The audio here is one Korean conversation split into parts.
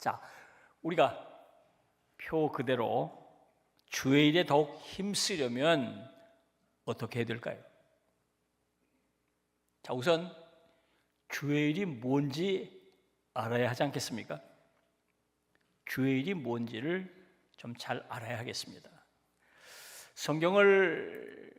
자, 우리가 표 그대로 주의 일에 더욱 힘쓰려면 어떻게 해야 될까요? 자, 우선 주의 일이 뭔지 알아야 하지 않겠습니까? 주의 일이 뭔지를 좀 잘 알아야 하겠습니다. 성경을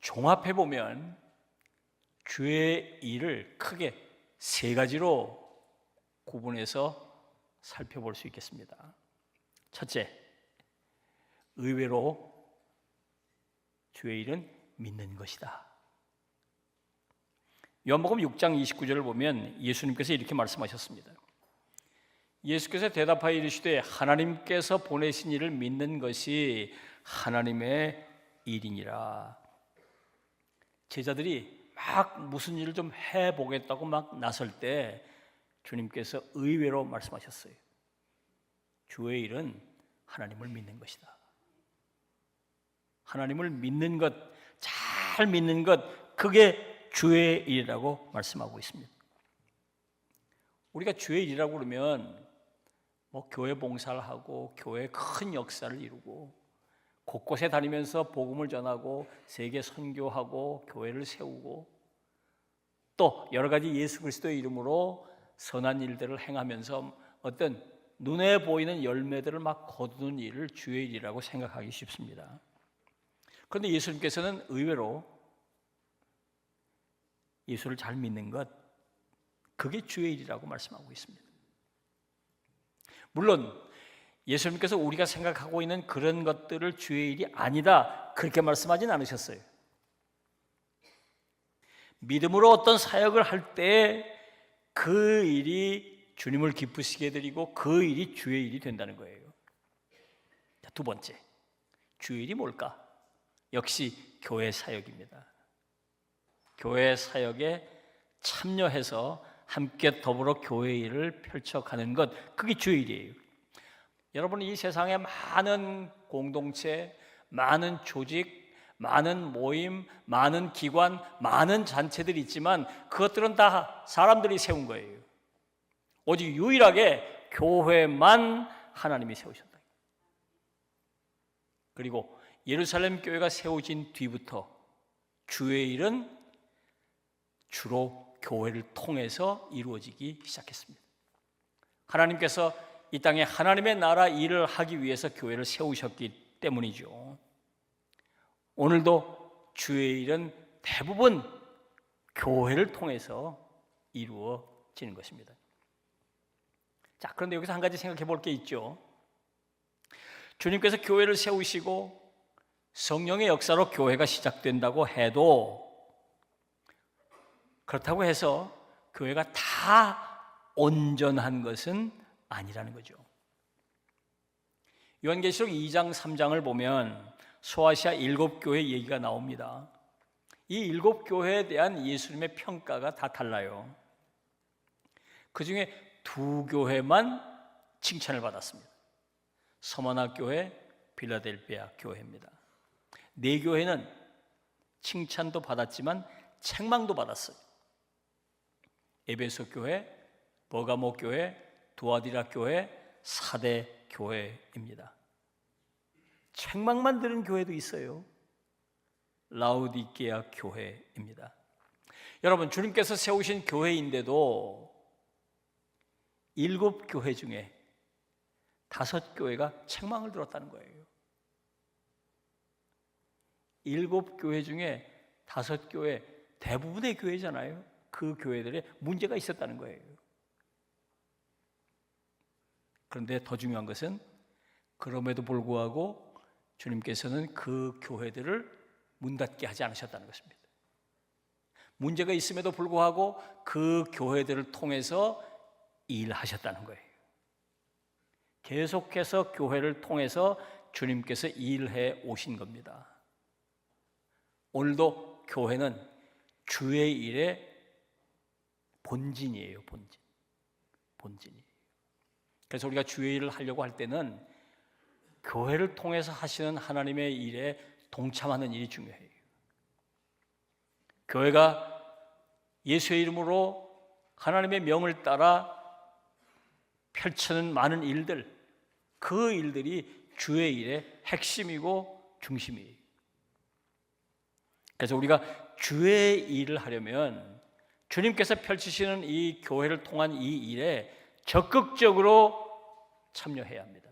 종합해 보면 주의 일을 크게 세 가지로 구분해서 살펴볼 수 있겠습니다. 첫째, 의외로 주의 일은 믿는 것이다. 요한복음 6장 29절을 보면 예수님께서 이렇게 말씀하셨습니다. 예수께서 대답하여 이르시되 하나님께서 보내신 이를 믿는 것이 하나님의 일이니라. 제자들이 막 무슨 일을 좀 해보겠다고 막 나설 때 주님께서 의외로 말씀하셨어요. 주의 일은 하나님을 믿는 것이다. 하나님을 믿는 것, 잘 믿는 것, 그게 주의 일이라고 말씀하고 있습니다. 우리가 주의 일이라고 그러면 교회 봉사를 하고 교회에 큰 역사를 이루고 곳곳에 다니면서 복음을 전하고 세계 선교하고 교회를 세우고 또 여러 가지 예수 그리스도의 이름으로 선한 일들을 행하면서 어떤 눈에 보이는 열매들을 막 거두는 일을 주의 일이라고 생각하기 쉽습니다. 그런데 예수님께서는 의외로 예수를 잘 믿는 것, 그게 주의 일이라고 말씀하고 있습니다. 물론 예수님께서 우리가 생각하고 있는 그런 것들을 주의 일이 아니다, 그렇게 말씀하진 않으셨어요. 믿음으로 어떤 사역을 할 때 그 일이 주님을 기쁘시게 해드리고 그 일이 주의 일이 된다는 거예요. 두 번째, 주의 일이 뭘까? 역시 교회 사역입니다. 교회 사역에 참여해서 함께 더불어 교회 일을 펼쳐가는 것, 그게 주의 일이에요. 여러분, 이 세상에 많은 공동체, 많은 조직, 많은 모임, 많은 기관, 많은 잔체들이 있지만 그것들은 다 사람들이 세운 거예요. 오직 유일하게 교회만 하나님이 세우셨다. 그리고 예루살렘 교회가 세워진 뒤부터 주의 일은 주로 교회를 통해서 이루어지기 시작했습니다. 하나님께서 이 땅에 하나님의 나라 일을 하기 위해서 교회를 세우셨기 때문이죠. 오늘도 주의 일은 대부분 교회를 통해서 이루어지는 것입니다. 자, 그런데 여기서 한 가지 생각해 볼 게 있죠. 주님께서 교회를 세우시고 성령의 역사로 교회가 시작된다고 해도 그렇다고 해서 교회가 다 온전한 것은 아니라는 거죠. 요한계시록 2장 3장을 보면 소아시아 7교회 얘기가 나옵니다. 이 7교회에 대한 예수님의 평가가 다 달라요. 그 중에 2교회만 칭찬을 받았습니다. 서머나 교회, 빌라델피아 교회입니다. 4교회는 칭찬도 받았지만 책망도 받았어요. 에베소 교회, 버가모 교회, 두아디라 교회, 사대 교회입니다. 책망만 들은 교회도 있어요. 라우디게아 교회입니다. 여러분, 주님께서 세우신 교회인데도 7교회 중에 5교회가 책망을 들었다는 거예요. 7교회 중에 5교회, 대부분의 교회잖아요. 그 교회들에 문제가 있었다는 거예요. 그런데 더 중요한 것은 그럼에도 불구하고 주님께서는 그 교회들을 문 닫게 하지 않으셨다는 것입니다. 문제가 있음에도 불구하고 그 교회들을 통해서 일하셨다는 거예요. 계속해서 교회를 통해서 주님께서 일해 오신 겁니다. 오늘도 교회는 주의 일의 본진이에요. 본진이에요. 그래서 우리가 주의 일을 하려고 할 때는 교회를 통해서 하시는 하나님의 일에 동참하는 일이 중요해요. 교회가 예수의 이름으로 하나님의 명을 따라 펼치는 많은 일들, 그 일들이 주의 일의 핵심이고 중심이에요. 그래서 우리가 주의 일을 하려면 주님께서 펼치시는 이 교회를 통한 이 일에 적극적으로 참여해야 합니다.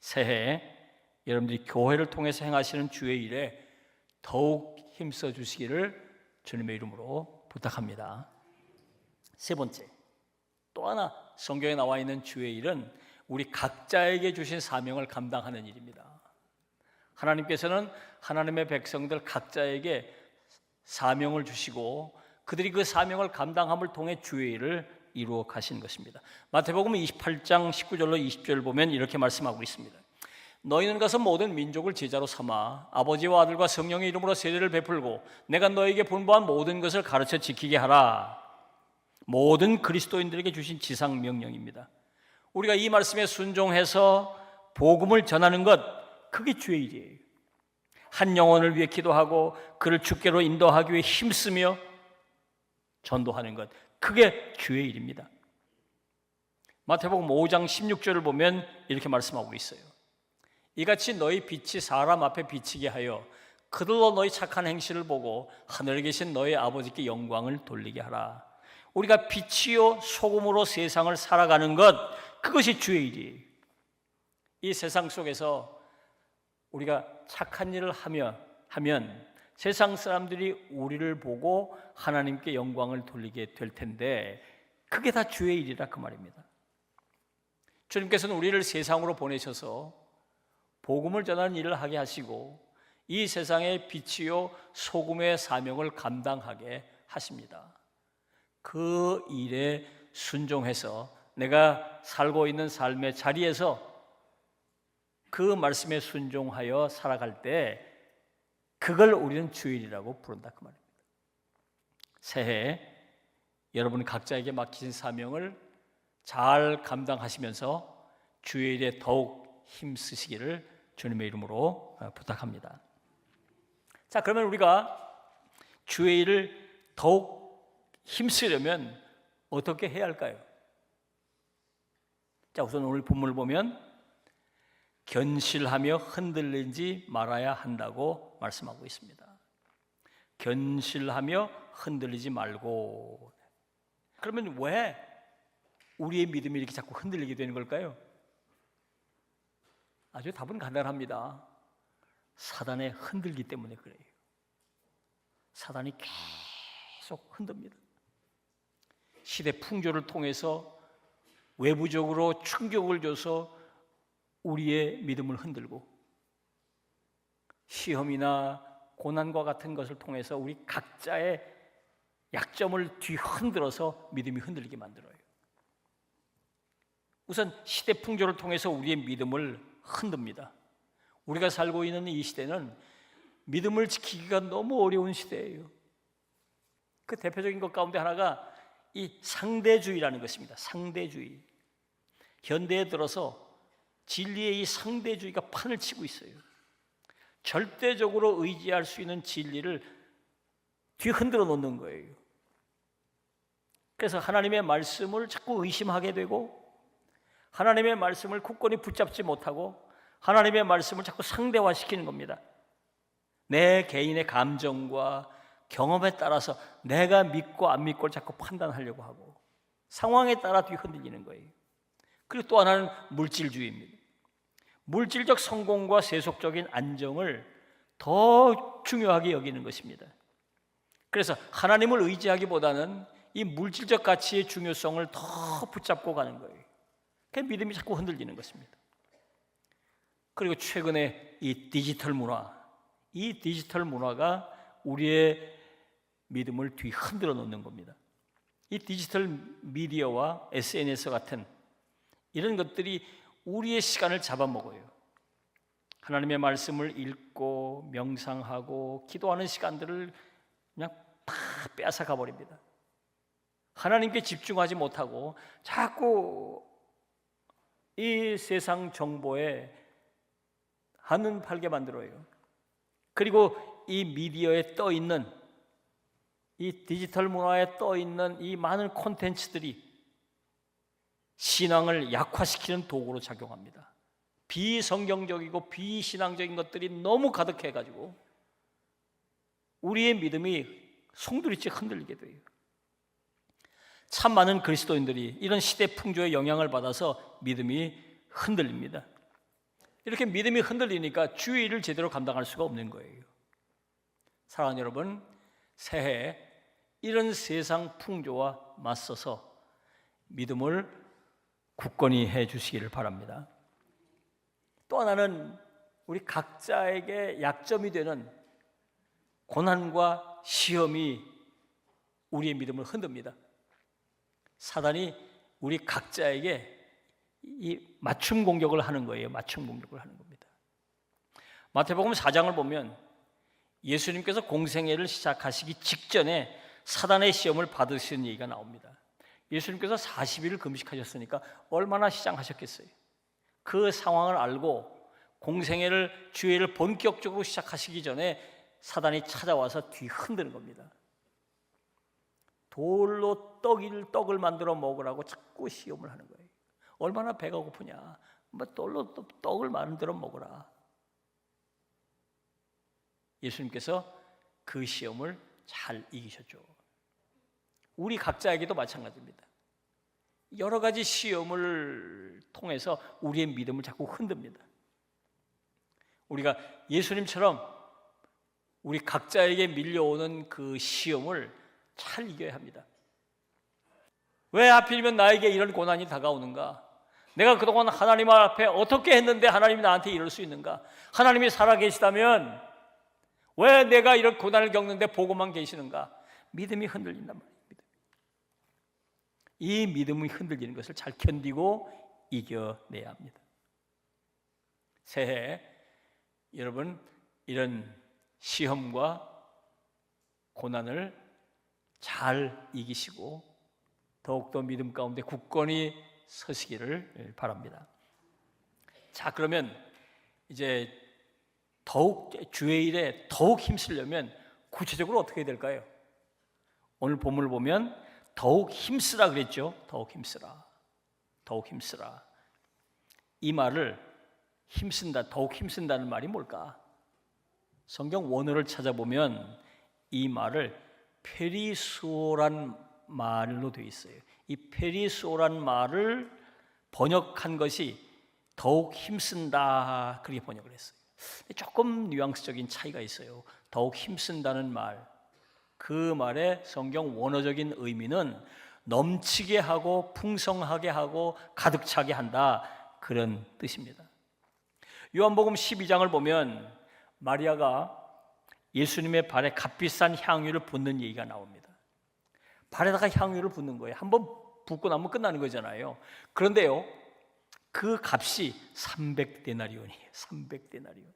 새해 여러분들이 교회를 통해서 행하시는 주의 일에 더욱 힘써 주시기를 주님의 이름으로 부탁합니다. 세 번째, 또 하나 성경에 나와 있는 주의 일은 우리 각자에게 주신 사명을 감당하는 일입니다. 하나님께서는 하나님의 백성들 각자에게 사명을 주시고 그들이 그 사명을 감당함을 통해 주의 일을 이루어 가신 것입니다. 마태복음 28장 19절로 20절 보면 이렇게 말씀하고 있습니다. 너희는 가서 모든 민족을 제자로 삼아 아버지와 아들과 성령의 이름으로 세례를 베풀고 내가 너에게 분부한 모든 것을 가르쳐 지키게 하라. 모든 그리스도인들에게 주신 지상 명령입니다. 우리가 이 말씀에 순종해서 복음을 전하는 것, 그게 주의 일이에요. 한 영혼을 위해 기도하고 그를 주께로 인도하기 위해 힘쓰며 전도하는 것, 그게 주의 일입니다. 마태복음 5장 16절을 보면 이렇게 말씀하고 있어요. 이같이 너희 빛이 사람 앞에 비치게 하여 그들로 너희 착한 행실을 보고 하늘에 계신 너희 아버지께 영광을 돌리게 하라. 우리가 빛이요 소금으로 세상을 살아가는 것, 그것이 주의 일이에요. 이 세상 속에서 우리가 착한 일을 하면 세상 사람들이 우리를 보고 하나님께 영광을 돌리게 될 텐데 그게 다 주의 일이라 그 말입니다. 주님께서는 우리를 세상으로 보내셔서 복음을 전하는 일을 하게 하시고 이 세상의 빛이요 소금의 사명을 감당하게 하십니다. 그 일에 순종해서 내가 살고 있는 삶의 자리에서 그 말씀에 순종하여 살아갈 때 그걸 우리는 주일이라고 부른다 그 말입니다. 새해 여러분 각자에게 맡기신 사명을 잘 감당하시면서 주일에 더욱 힘쓰시기를 주님의 이름으로 부탁합니다. 자, 그러면 우리가 주의 일을 더욱 힘쓰려면 어떻게 해야 할까요? 자, 우선 오늘 본문을 보면 견실하며 흔들리지 말아야 한다고 말씀하고 있습니다. 견실하며 흔들리지 말고. 그러면 왜 우리의 믿음이 이렇게 자꾸 흔들리게 되는 걸까요? 아주 답은 간단합니다. 사단에 흔들기 때문에 그래요. 사단이 계속 흔듭니다. 시대 풍조를 통해서 외부적으로 충격을 줘서 우리의 믿음을 흔들고 시험이나 고난과 같은 것을 통해서 우리 각자의 약점을 뒤흔들어서 믿음이 흔들리게 만들어요. 우선 시대 풍조를 통해서 우리의 믿음을 흔듭니다. 우리가 살고 있는 이 시대는 믿음을 지키기가 너무 어려운 시대예요. 그 대표적인 것 가운데 하나가 이 상대주의라는 것입니다. 상대주의. 현대에 들어서 진리의 이 상대주의가 판을 치고 있어요. 절대적으로 의지할 수 있는 진리를 뒤흔들어 놓는 거예요. 그래서 하나님의 말씀을 자꾸 의심하게 되고 하나님의 말씀을 굳건히 붙잡지 못하고 하나님의 말씀을 자꾸 상대화시키는 겁니다. 내 개인의 감정과 경험에 따라서 내가 믿고 안 믿고를 자꾸 판단하려고 하고 상황에 따라 뒤흔들리는 거예요. 그리고 또 하나는 물질주의입니다. 물질적 성공과 세속적인 안정을 더 중요하게 여기는 것입니다. 그래서 하나님을 의지하기보다는 이 물질적 가치의 중요성을 더 붙잡고 가는 거예요. 그 믿음이 자꾸 흔들리는 것입니다. 그리고 최근에 이 디지털 문화가 우리의 믿음을 뒤흔들어 놓는 겁니다. 이 디지털 미디어와 SNS 같은 이런 것들이 우리의 시간을 잡아먹어요. 하나님의 말씀을 읽고 명상하고 기도하는 시간들을 그냥 다 빼앗아가 버립니다. 하나님께 집중하지 못하고 자꾸 이 세상 정보에 한눈 팔게 만들어요. 그리고 이 미디어에 떠 있는 이 디지털 문화에 떠 있는 이 많은 콘텐츠들이 신앙을 약화시키는 도구로 작용합니다. 비성경적이고 비신앙적인 것들이 너무 가득해가지고 우리의 믿음이 송두리째 흔들리게 돼요. 참 많은 그리스도인들이 이런 시대 풍조의 영향을 받아서 믿음이 흔들립니다. 이렇게 믿음이 흔들리니까 주의 일을 제대로 감당할 수가 없는 거예요. 사랑하는 여러분, 새해 이런 세상 풍조와 맞서서 믿음을 굳건히 해 주시기를 바랍니다. 또 하나는 우리 각자에게 약점이 되는 고난과 시험이 우리의 믿음을 흔듭니다. 사단이 우리 각자에게 이 맞춤 공격을 하는 거예요. 맞춤 공격을 하는 겁니다. 마태복음 4장을 보면 예수님께서 공생애를 시작하시기 직전에 사단의 시험을 받으시는 얘기가 나옵니다. 예수님께서 40일을 금식하셨으니까 얼마나 시장하셨겠어요. 그 상황을 알고 공생애를 주애를 본격적으로 시작하시기 전에 사단이 찾아와서 뒤흔드는 겁니다. 돌로 떡을 만들어 먹으라고 자꾸 시험을 하는 거예요. 얼마나 배가 고프냐, 돌로 떡을 만들어 먹으라. 예수님께서 그 시험을 잘 이기셨죠. 우리 각자에게도 마찬가지입니다. 여러 가지 시험을 통해서 우리의 믿음을 자꾸 흔듭니다. 우리가 예수님처럼 우리 각자에게 밀려오는 그 시험을 잘 이겨야 합니다. 왜 하필이면 나에게 이런 고난이 다가오는가? 내가 그동안 하나님 앞에 어떻게 했는데 하나님이 나한테 이럴 수 있는가? 하나님이 살아계시다면 왜 내가 이런 고난을 겪는데 보고만 계시는가? 믿음이 흔들린단 말입니다. 이 믿음이 흔들리는 것을 잘 견디고 이겨내야 합니다. 새해 여러분 이런 시험과 고난을 잘 이기시고 더욱더 믿음 가운데 굳건히 서시기를 바랍니다. 자, 그러면 이제 더욱 주의 일에 더욱 힘쓰려면 구체적으로 어떻게 해야 될까요? 오늘 본문을 보면 더욱 힘쓰라 그랬죠. 더욱 힘쓰라. 더욱 힘쓰라. 이 말을 힘쓴다, 더욱 힘쓴다는 말이 뭘까? 성경 원어를 찾아보면 이 말을 페리수오란 말로 되어 있어요. 이 페리수오란 말을 번역한 것이 더욱 힘쓴다 그렇게 번역을 했어요. 조금 뉘앙스적인 차이가 있어요. 더욱 힘쓴다는 말, 그 말의 성경 원어적인 의미는 넘치게 하고 풍성하게 하고 가득 차게 한다 그런 뜻입니다. 요한복음 12장을 보면 마리아가 예수님의 발에 값비싼 향유를 붓는 얘기가 나옵니다. 발에다가 향유를 붓는 거예요. 한번 붓고 나면 끝나는 거잖아요. 그런데요, 그 값이 300데나리온이에요. 300데나리온.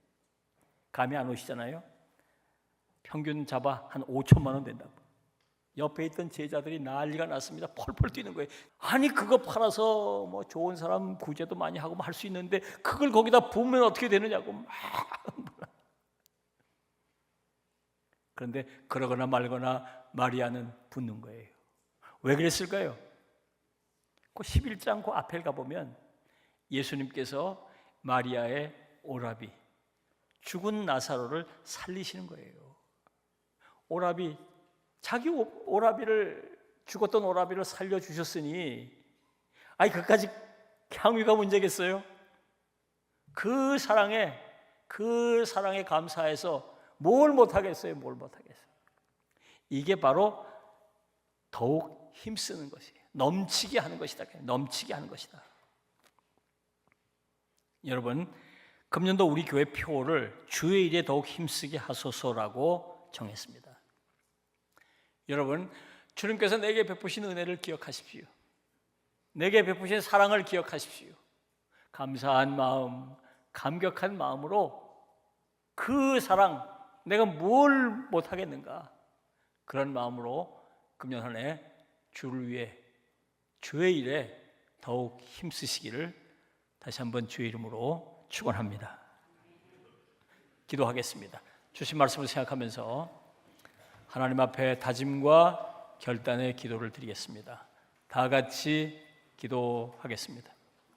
감이 안 오시잖아요. 평균 잡아 한 5천만 원 된다고. 옆에 있던 제자들이 난리가 났습니다. 펄펄 뛰는 거예요. 아니 그거 팔아서 뭐 좋은 사람 구제도 많이 하고 할 수 있는데 그걸 거기다 부으면 어떻게 되느냐고 막. 그런데 그러거나 말거나 마리아는 붓는 거예요. 왜 그랬을까요? 그 11장 그 앞에 가보면 예수님께서 마리아의 오라비, 죽은 나사로를 살리시는 거예요. 오라비, 자기 오라비를, 죽었던 오라비를 살려주셨으니 아니 그까지 향유가 문제겠어요? 그 사랑에 감사해서 뭘 못하겠어요? 뭘 못하겠어요? 이게 바로 더욱 힘쓰는 것이에요. 넘치게 하는 것이다. 넘치게 하는 것이다. 여러분, 금년도 우리 교회 표를 주의 일에 더욱 힘쓰게 하소서라고 정했습니다. 여러분, 주님께서 내게 베푸신 은혜를 기억하십시오. 내게 베푸신 사랑을 기억하십시오. 감사한 마음, 감격한 마음으로 그 사랑, 내가 뭘 못하겠는가, 그런 마음으로 금년 한 해 주를 위해 주의 일에 더욱 힘쓰시기를 다시 한번 주의 이름으로 축원합니다. 기도하겠습니다. 주신 말씀을 생각하면서 하나님 앞에 다짐과 결단의 기도를 드리겠습니다. 다 같이 기도하겠습니다.